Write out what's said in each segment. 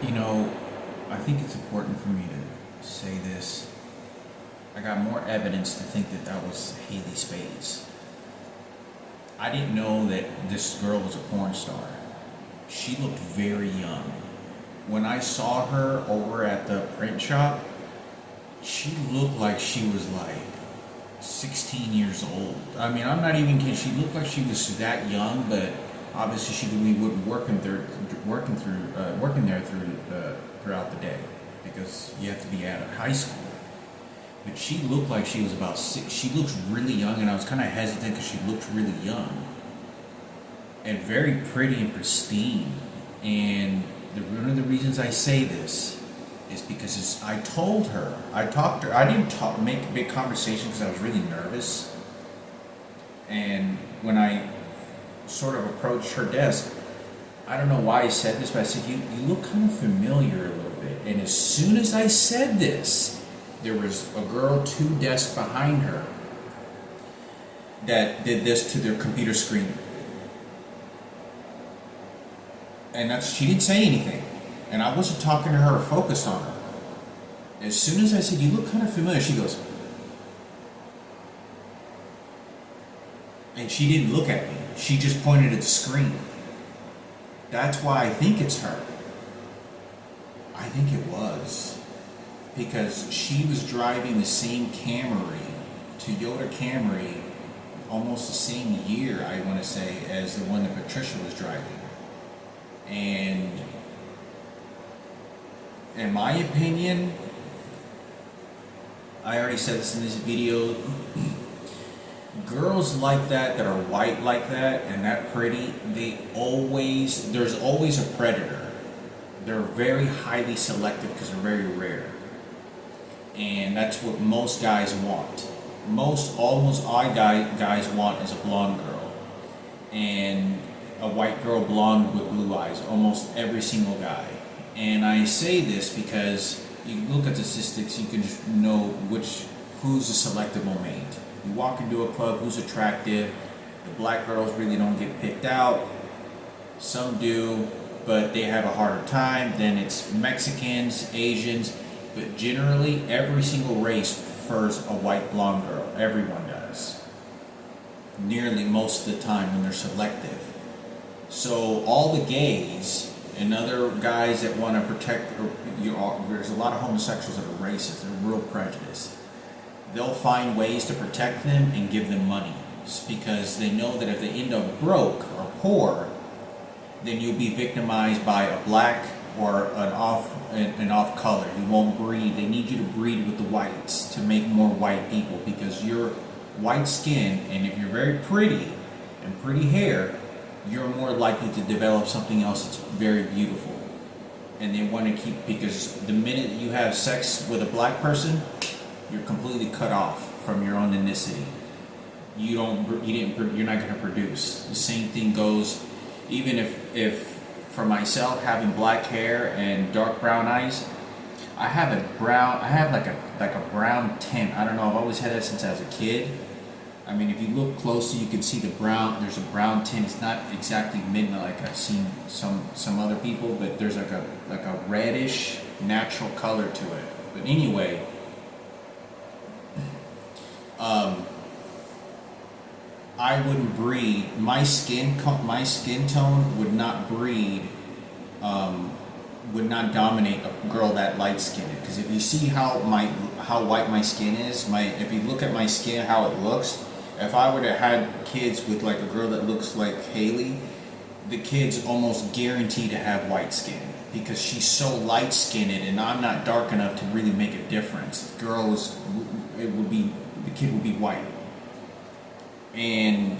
You know, I think it's important for me to say this. I got more evidence to think that that was Haley Spades. I didn't know that this girl was a porn star. She looked very young. When I saw her over at the print shop, she looked like she was like 16 years old. I mean, I'm not even kidding. She looked like she was that young, but obviously she would be working there throughout the day because you have to be out of high school. But she looked like she was about six. She looked really young, and I was kind of hesitant because she looked really young and very pretty and pristine. And one of the reasons I say this is because I told her, I talked to her. I didn't make a big conversation because I was really nervous. And when I sort of approached her desk, I don't know why I said this, but I said, you look kind of familiar a little bit. And as soon as I said this, there was a girl 2 desks behind her that did this to their computer screen. And she didn't say anything. And I wasn't talking to her or focused on her. As soon as I said, you look kind of familiar, she goes, and she didn't look at me. She just pointed at the screen. That's why I think it's her. I think it was. Because she was driving the same Camry, Toyota Camry, almost the same year, I want to say, as the one that Patricia was driving. And in my opinion, I already said this in this video, girls like that are white like that and that pretty, there's always a predator. They're very highly selective because they're very rare. And that's what most guys want. Almost all guys want is a blonde girl. And a white girl blonde with blue eyes, almost every single guy. And I say this because you look at the statistics, you can just know who's a selectable mate. You walk into a club, who's attractive. The black girls really don't get picked out. Some do, but they have a harder time. Then it's Mexicans, Asians, but generally every single race prefers a white blonde girl. Everyone does. Nearly most of the time when they're selective. So all the gays and other guys that want to protect, there's a lot of homosexuals that are racist. They're real prejudiced. They'll find ways to protect them and give them money because they know that if they end up broke or poor, then you'll be victimized by a black or an off color. You won't breed. They need you to breed with the whites to make more white people because you're white skin, and if you're very pretty and pretty hair, you're more likely to develop something else that's very beautiful. And they want to keep, because the minute you have sex with a black person, you're completely cut off from your own ethnicity. You're not going to produce. The same thing goes, even if for myself, having black hair and dark brown eyes, I have like a brown tint. I don't know, I've always had that since I was a kid. I mean, if you look closely, you can see there's a brown tint. It's not exactly midnight like I've seen some other people, but there's like a reddish natural color to it. But anyway, I wouldn't breed. My skin tone would not breed, would not dominate a girl that light skinned. Because if you see how white my skin is, if you look at my skin, how it looks, if I were to have kids with like a girl that looks like Haley, the kid's almost guaranteed to have white skin because she's so light skinned and I'm not dark enough to really make a difference. The kid would be white. And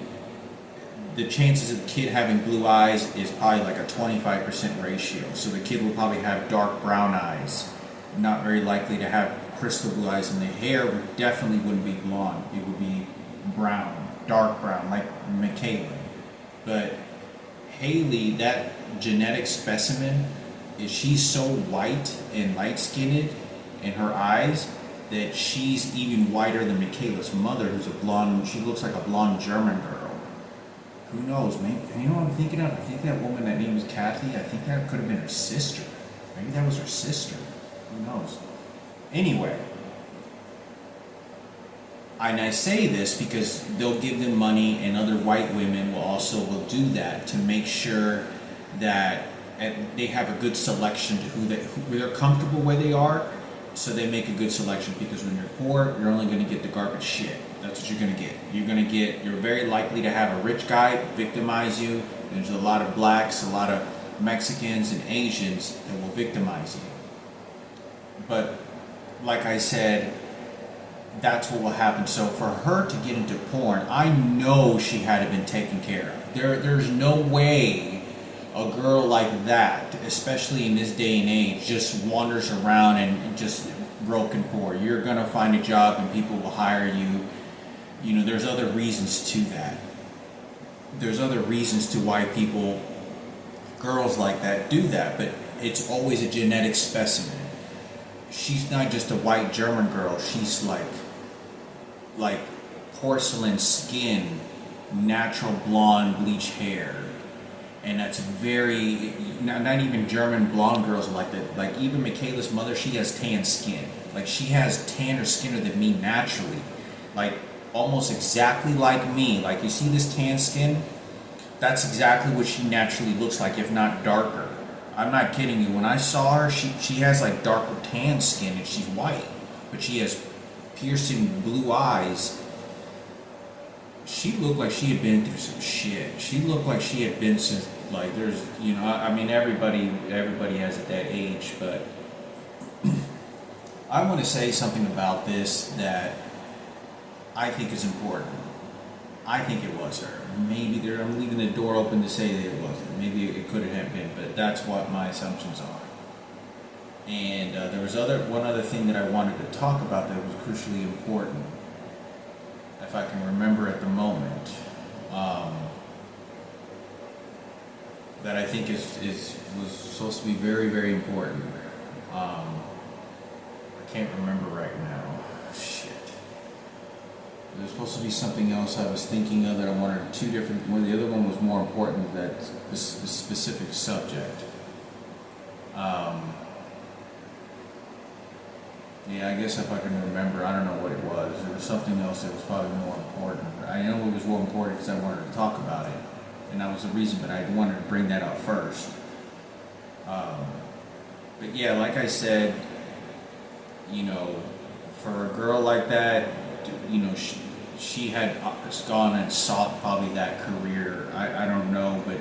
the chances of the kid having blue eyes is probably like a 25% ratio. So the kid will probably have dark brown eyes, not very likely to have crystal blue eyes, and the hair definitely wouldn't be blonde. It would be brown, dark brown, like Michaela. But Haley, that genetic specimen, she's so white and light-skinned in her eyes that she's even whiter than Michaela's mother, who's a blonde. She looks like a blonde German girl. Who knows, man? You know what I'm thinking of? I think that woman, that name was Kathy. I think that could have been her sister. Maybe that was her sister. Who knows? Anyway, and I say this because they'll give them money, and other white women will do that to make sure that they have a good selection to who they're comfortable where they are, so they make a good selection. Because when you're poor, you're only going to get the garbage shit. That's what you're going to get. You're very likely to have a rich guy victimize you. There's a lot of blacks, a lot of Mexicans and Asians that will victimize you. But like I said, that's what will happen. So for her to get into porn, I know she had to been taken care of. There's no way a girl like that, especially in this day and age, just wanders around and just broke and poor. You're gonna find a job and people will hire you. You know, there's other reasons to that. There's other reasons to why girls like that do that, but it's always a genetic specimen. She's not just a white German girl. She's like porcelain skin, natural blonde bleach hair, and that's very not even German blonde girls are like that. Like even Michaela's mother, she has tan skin. Like she has tanner skin than me naturally, like almost exactly like me. Like you see this tan skin, that's exactly what she naturally looks like, if not darker. I'm not kidding you. When I saw her, she has like darker tan skin and she's white, but she has piercing blue eyes. She looked like she had been through some shit. She looked like she had been since there's I mean everybody has at that age, but I want to say something about this that I think is important. I think it was her. Maybe I'm leaving the door open to say that it wasn't. Maybe it could have been, but that's what my assumptions are. And there was one other thing that I wanted to talk about that was crucially important, if I can remember at the moment, that I think was supposed to be very, very important. I can't remember right now. Shit. There's supposed to be something else I was thinking of that I wanted two different. Well, the other one was more important, that this specific subject. Yeah, I guess if I can remember, I don't know what it was. There was something else that was probably more important. I know it was more important because I wanted to talk about it, and that was the reason. But I wanted to bring that up first. But yeah, like I said, for a girl like that, she had gone and sought probably that career. I don't know, but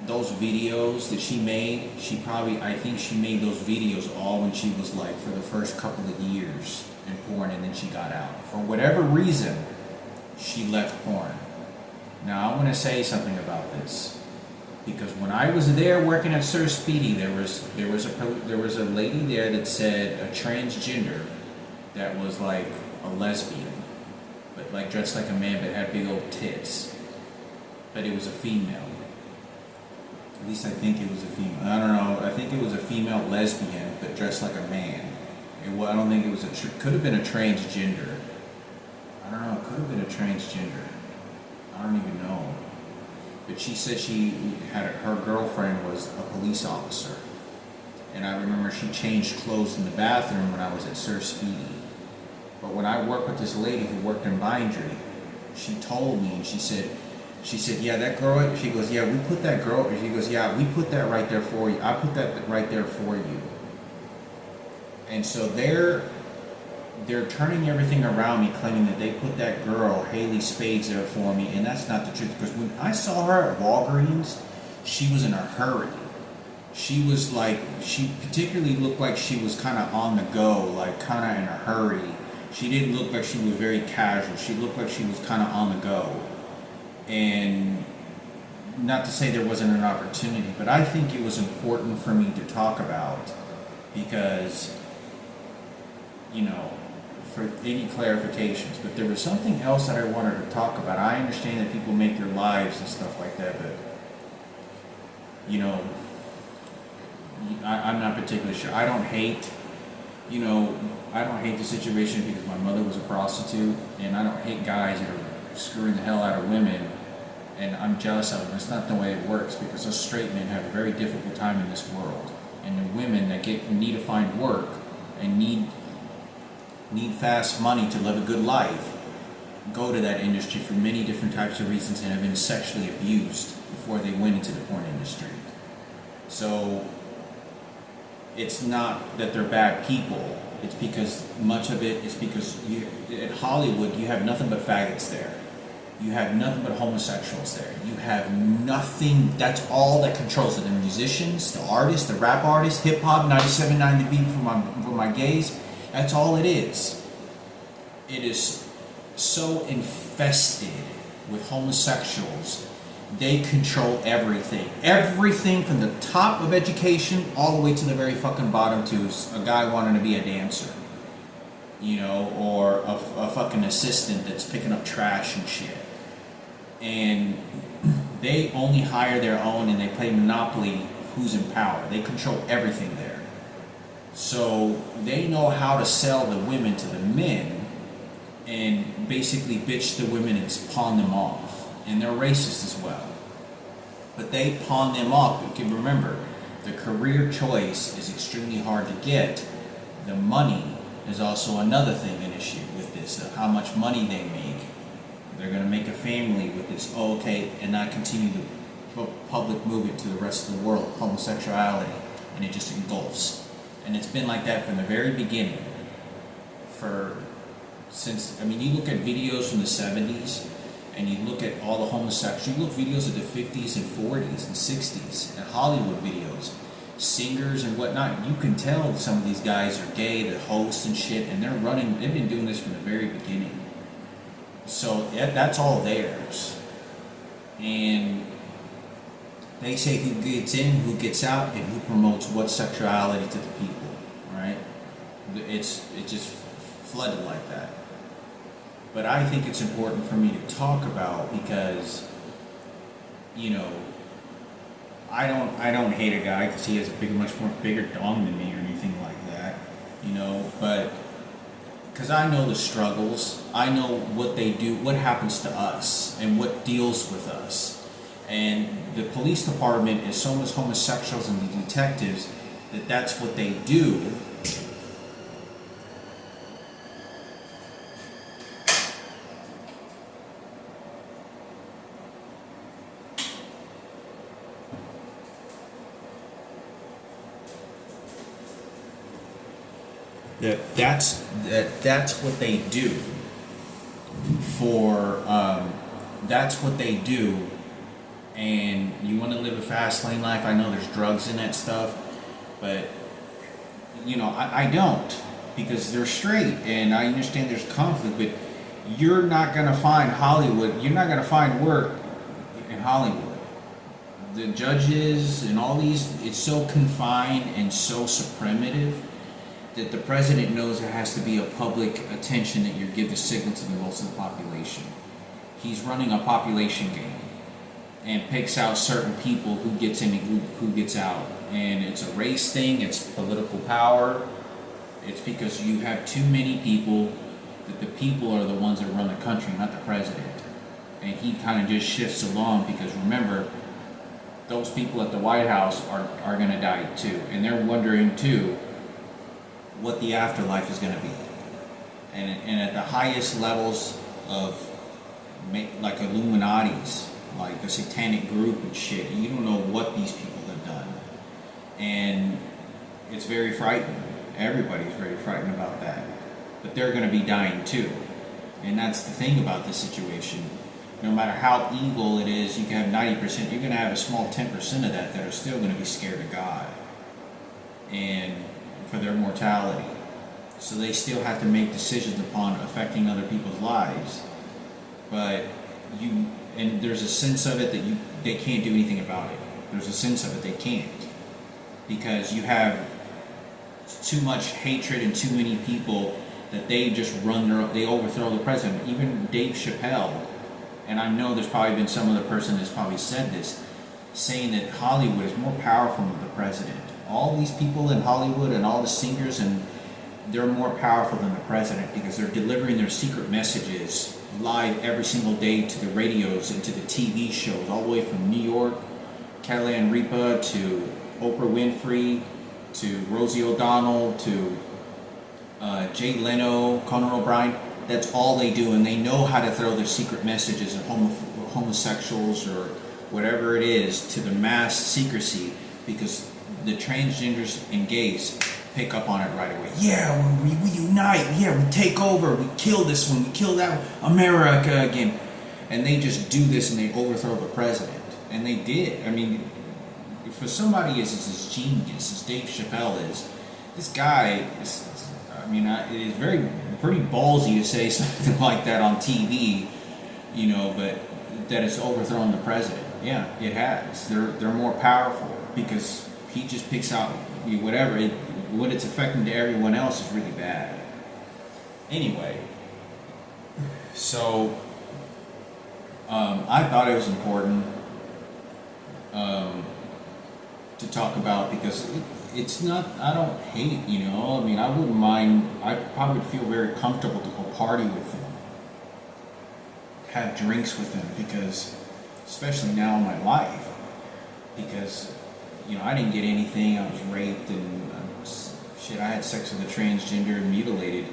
those videos that she made, I think she made those videos all when she was for the first couple of years in porn, and then she got out. For whatever reason, she left porn. Now I want to say something about this, because when I was there working at Sir Speedy, there was a lady there that said a transgender that was like a lesbian, but dressed like a man but had big old tits, but it was a female. At least I think it was a female. I don't know. I think it was a female lesbian, but dressed like a man. I don't think it was could have been a transgender. I don't know. It could have been a transgender. I don't even know. But she said her girlfriend was a police officer. And I remember she changed clothes in the bathroom when I was at Sir Speedy. But when I worked with this lady who worked in Bindery, she told me, and she said, yeah, that girl, she goes, yeah, we put that girl, she goes, yeah, we put that right there for you. I put that right there for you. And so they're turning everything around me, claiming that they put that girl, Haley Spades, there for me, and that's not the truth. Because when I saw her at Walgreens, she was in a hurry. She was she particularly looked like she was kind of on the go, kind of in a hurry. She didn't look like she was very casual. She looked like she was kind of on the go. And not to say there wasn't an opportunity, but I think it was important for me to talk about, because, for any clarifications. But there was something else that I wanted to talk about. I understand that people make their lives and stuff like that, but, I'm not particularly sure. I don't hate the situation because my mother was a prostitute, and I don't hate guys that are screwing the hell out of women, and I'm jealous of them. It's not the way it works, because us straight men have a very difficult time in this world. and the women that need to find work and need fast money to live a good life go to that industry for many different types of reasons and have been sexually abused before they went into the porn industry. So it's not that they're bad people. It's because much of it is because in Hollywood you have nothing but faggots there. You have nothing but homosexuals there. You have nothing. That's all that controls it. The musicians, the artists, the rap artists, hip hop, 97.9 The Beat for my gays. That's all it is. It is so infested with homosexuals. They control everything. Everything from the top of education all the way to the very fucking bottom to a guy wanting to be a dancer. Or a fucking assistant that's picking up trash and shit. And they only hire their own and they play Monopoly who's in power. They control everything there. So they know how to sell the women to the men and basically bitch the women and pawn them off. And they're racist as well. But they pawn them off. You can remember, the career choice is extremely hard to get. The money is also another thing, an issue with this, of how much money they make. They're going to make a family with this, and not continue the public movement to the rest of the world, homosexuality, and it just engulfs. And it's been like that from the very beginning. You look at videos from the 70s, and you look at all the homosexuals, you look videos of the 50s and 40s and 60s, and Hollywood videos, singers and whatnot, you can tell some of these guys are gay, the hosts and shit, and they've been doing this from the very beginning. So that's all theirs. And they say who gets in, who gets out, and who promotes what sexuality to the people, right? It just flooded like that. But I think it's important for me to talk about because, I don't hate a guy because he has a much more bigger dong than me or anything like that, but because I know the struggles, I know what they do, what happens to us, and what deals with us. And the police department is so much homosexuals and the detectives that's what they do. That's what they do for that's what they do. And you want to live a fast lane life. I know there's drugs in that stuff, but I don't, because they're straight, and I understand there's conflict, but you're not gonna find Hollywood. You're not gonna find work in Hollywood. The judges and all these, it's so confined and so supremative that the president knows there has to be a public attention that you give the signal to the most of the population. He's running a population game and picks out certain people who gets in and who gets out. And it's a race thing, it's political power. It's because you have too many people, that the people are the ones that run the country, not the president. And he kind of just shifts along because remember, those people at the White House are going to die too. And they're wondering too what the afterlife is going to be. And at the highest levels of like Illuminati's, like a satanic group and shit, you don't know what these people have done. And it's very frightening. Everybody's very frightened about that. But they're going to be dying too. And that's the thing about this situation. No matter how evil it is, you can have 90%, you're going to have a small 10% of that are still going to be scared of God and for their mortality. So they still have to make decisions upon affecting other people's lives. But and there's a sense of it that they can't do anything about it. There's a sense of it they can't. Because you have too much hatred and too many people that they just they overthrow the president. Even Dave Chappelle, and I know there's probably been some other person that's probably said this, saying that Hollywood is more powerful than the president. All these people in Hollywood and all the singers, and they're more powerful than the president because they're delivering their secret messages live every single day to the radios and to the TV shows, all the way from New York, Kelly and Ripa, to Oprah Winfrey, to Rosie O'Donnell, to Jay Leno, Conan O'Brien. That's all they do, and they know how to throw their secret messages at homosexuals or whatever it is to the mass secrecy, because the transgenders and gays pick up on it right away. Yeah, we unite. Yeah, we take over. We kill this one. We kill that one. America again. And they just do this and they overthrow the president. And they did. I mean, for somebody as genius as Dave Chappelle is, this guy is, it is pretty ballsy to say something like that on TV, but that it's overthrown the president. Yeah, it has. They're more powerful because he just picks out whatever. What it's affecting to everyone else is really bad. Anyway, so I thought it was important to talk about, because it's not, I don't hate, I wouldn't mind. I probably would feel very comfortable to go party with them, have drinks with them, because especially now in my life, because I didn't get anything. I was raped and I had sex with a transgender and mutilated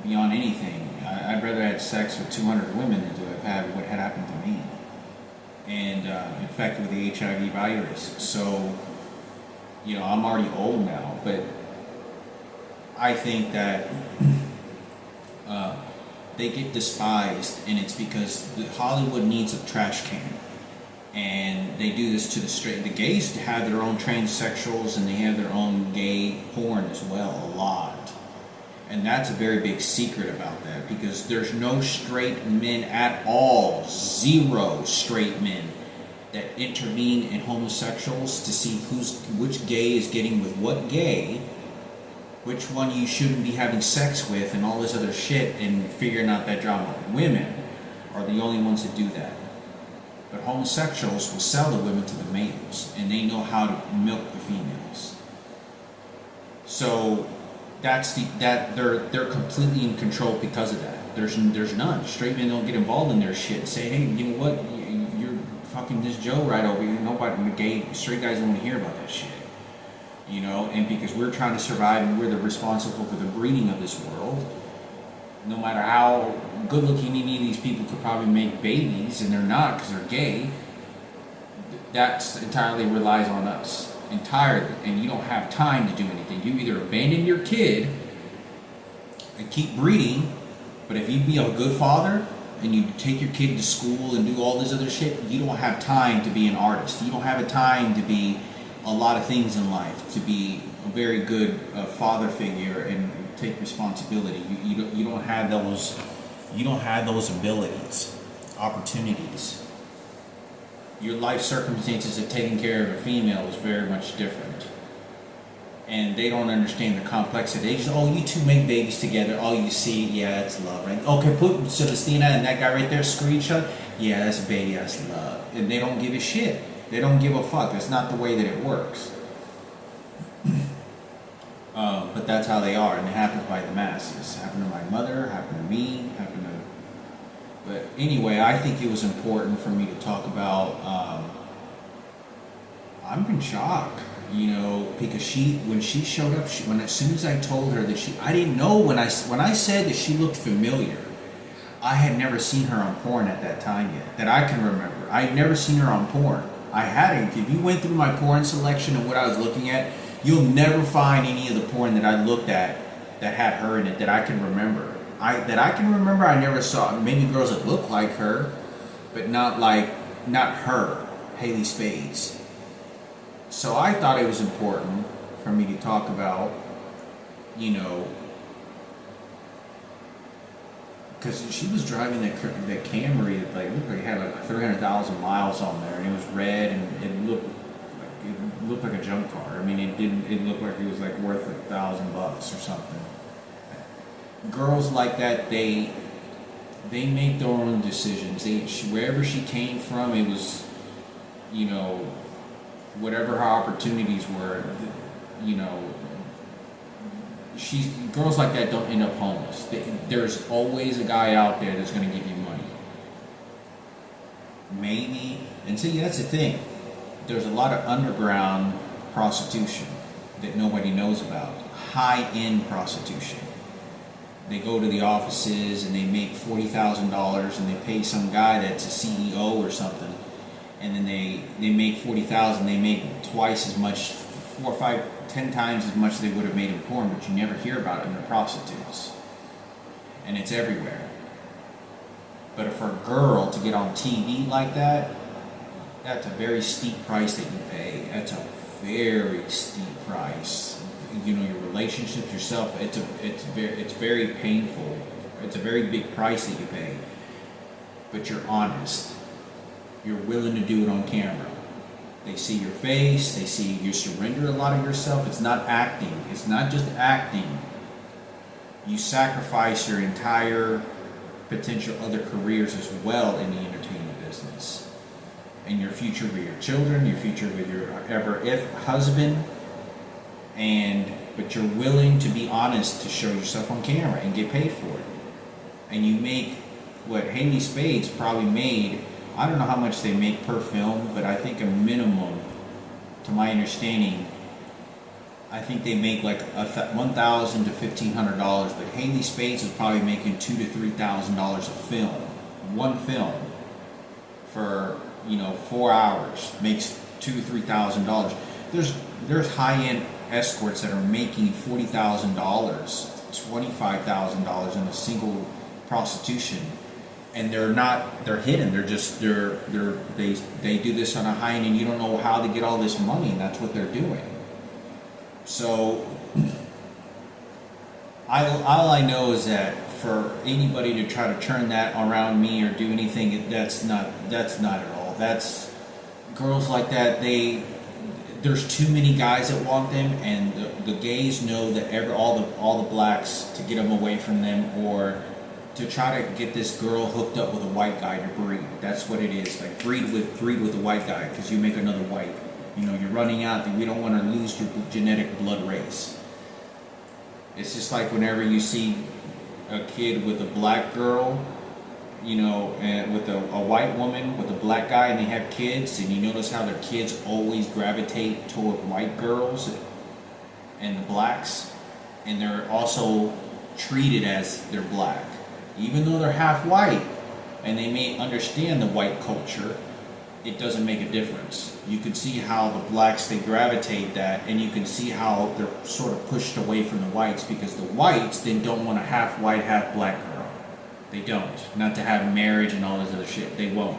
beyond anything. I'd rather have sex with 200 women than to have had what had happened to me, and infected with the HIV virus. So I'm already old now, but I think that they get despised, and it's because Hollywood needs a trash can. And they do this to the gays have their own transsexuals, and they have their own gay porn as well, a lot. And that's a very big secret about that, because there's no straight men at all, zero straight men that intervene in homosexuals to see which gay is getting with what gay, which one you shouldn't be having sex with, and all this other shit, and figuring out that drama. Women are the only ones that do that. But homosexuals will sell the women to the males, and they know how to milk the females. So they're completely in control because of that. There's none. Straight men don't get involved in their shit and say, hey, you know what? You're fucking this Joe right over here. Nobody, straight guys don't want to hear about that shit. And because we're trying to survive and we're responsible for the breeding of this world, no matter how good looking any of these people could probably make babies, and they're not because they're gay, that entirely relies on us. Entirely. And you don't have time to do anything. You either abandon your kid and keep breeding, but if you be a good father and you take your kid to school and do all this other shit, you don't have time to be an artist. You don't have a time to be a lot of things in life, to be a very good father figure and take responsibility. You don't have those abilities, opportunities. Your life circumstances of taking care of a female is very much different, and they don't understand the complexity. They just, you two make babies together. All you see, yeah, it's love, right? Okay, put Celestina and that guy right there, screenshot. Yeah, that's a baby, that's love, and they don't give a shit. They don't give a fuck. That's not the way that it works. But that's how they are, and it happens by the masses. It happened to my mother, happened to me, happened to... But anyway, I think it was important for me to talk about... I'm in shock, because when she showed up, as soon as I told her that I didn't know, when I said that she looked familiar, I had never seen her on porn at that time yet, that I can remember. I had never seen her on porn. I hadn't. If you went through my porn selection and what I was looking at, you'll never find any of the porn that I looked at that had her in it that I can remember. I never saw. Maybe girls that look like her, but not her, Haley Spades. So I thought it was important for me to talk about, because she was driving that Camry that looked like it had 300,000 miles on there, and it was red, and it looked like a junk car. It looked like it was worth $1,000 or something. Girls like that, they make their own decisions. Wherever she came from, it was, whatever her opportunities were, girls like that don't end up homeless. There's always a guy out there that's going to give you money. Maybe, and see, that's the thing. There's a lot of underground prostitution. that nobody knows about. High-end prostitution. They go to the offices and they make $40,000 and they pay some guy that's a CEO or something, and then they make 40,000. They make twice as much, 4, 5, 10 times as much as they would have made in porn, but you never hear about it, and they're prostitutes, and it's everywhere. But for a girl to get on TV like that, that's a very steep price that you pay. That's a very steep price. You know, your relationships, yourself. It's very painful. It's a very big price that you pay. But you're honest. You're willing to do it on camera. They see your face. They see you surrender a lot of yourself. It's not acting. It's not just acting. You sacrifice your entire potential other careers as well in the entertainment business, and your future with your children, your future with your if husband, but you're willing to be honest to show yourself on camera and get paid for it. And you make what Haley Spades probably made. I don't know how much they make per film, but I think a minimum, to my understanding, I think they make like $1,000 to $1,500. But Haley Spades is probably making $2,000 to $3,000 a film, one film, for 4 hours makes $2,000 to $3,000. There's high-end escorts that are making $40,000, $25,000 in a single prostitution, and they're hidden. They do this on a high end, and you don't know how to get all this money, and that's what they're doing. So all I know is that for anybody to try to turn that around me or do anything, that's not at all. That's girls like that. There's too many guys that want them, and the gays know that all the blacks to get them away from them, or to try to get this girl hooked up with a white guy to breed. That's what it is. Like breed with a white guy because you make another white. You're running out. We don't want to lose your genetic blood race. It's just like whenever you see a kid with a black girl, and with a white woman with a black guy, and they have kids, and you notice how their kids always gravitate toward white girls and the blacks, and they're also treated as they're black. Even though they're half white, and they may understand the white culture, it doesn't make a difference. You can see how the blacks, they gravitate that, and you can see how they're sort of pushed away from the whites, because the whites, they don't want a half white, half black girl. They don't. Not to have marriage and all this other shit. They won't.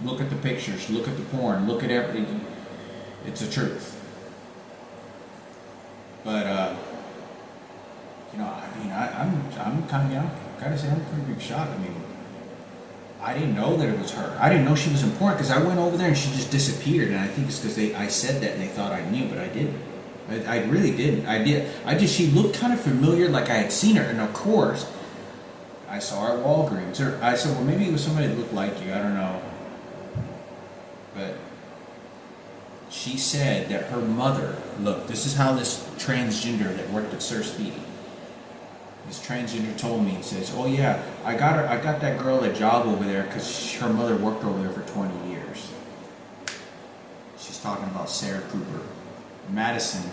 Look at the pictures, look at the porn, look at everything. It's the truth. But, I'm kind of, gotta say, I'm a pretty big shock. I didn't know that it was her. I didn't know she was important, because I went over there and she just disappeared, and I think it's because I said that and they thought I knew, but I didn't. I really didn't. She looked kind of familiar, like I had seen her, and of course, I saw her at Walgreens. I said, well, maybe it was somebody that looked like you, I don't know. But she said that her mother, look, this is how this transgender that worked at Sir Speedy, this transgender told me, and says, oh yeah, I got that girl a job over there because her mother worked over there for 20 years. She's talking about Sarah Cooper. Madison,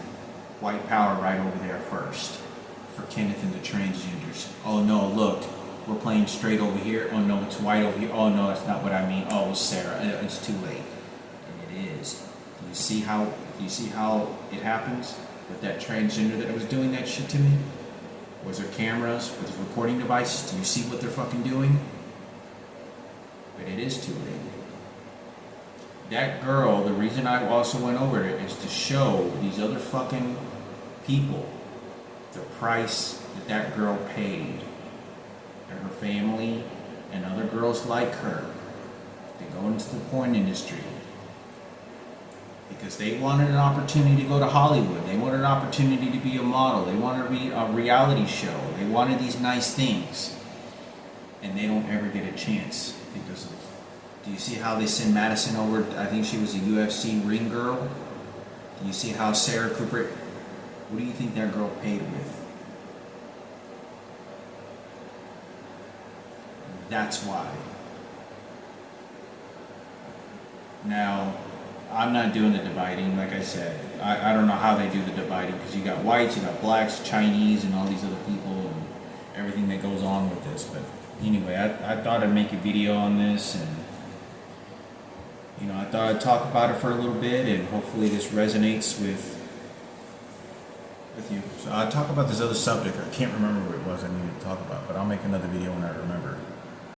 white power right over there first for Kenneth and the transgenders. Oh no, look, we're playing straight over here. Oh no, it's white over here. Oh no, that's not what I mean. Oh, it's Sarah. It's too late. And it is. Do you see how it happens with that transgender that was doing that shit to me? Was there cameras with recording devices? Do you see what they're fucking doing? But it is too late. That girl, the reason I also went over there is to show these other fucking people the price that girl paid, and her family and other girls like her, to go into the porn industry. Because they wanted an opportunity to go to Hollywood. They wanted an opportunity to be a model. They wanted to be a reality show. They wanted these nice things. And they don't ever get a chance because of... Do you see how they send Madison over? I think she was a UFC ring girl. Do you see how Sarah Cooper... What do you think that girl paid with? That's why. Now... I'm not doing the dividing, like I said. I don't know how they do the dividing, because you got whites, you got blacks, Chinese, and all these other people, and everything that goes on with this. But anyway, I thought I'd make a video on this, and I thought I'd talk about it for a little bit, and hopefully this resonates with you. So I'll talk about this other subject. I can't remember what it was I needed to talk about, but I'll make another video when I remember.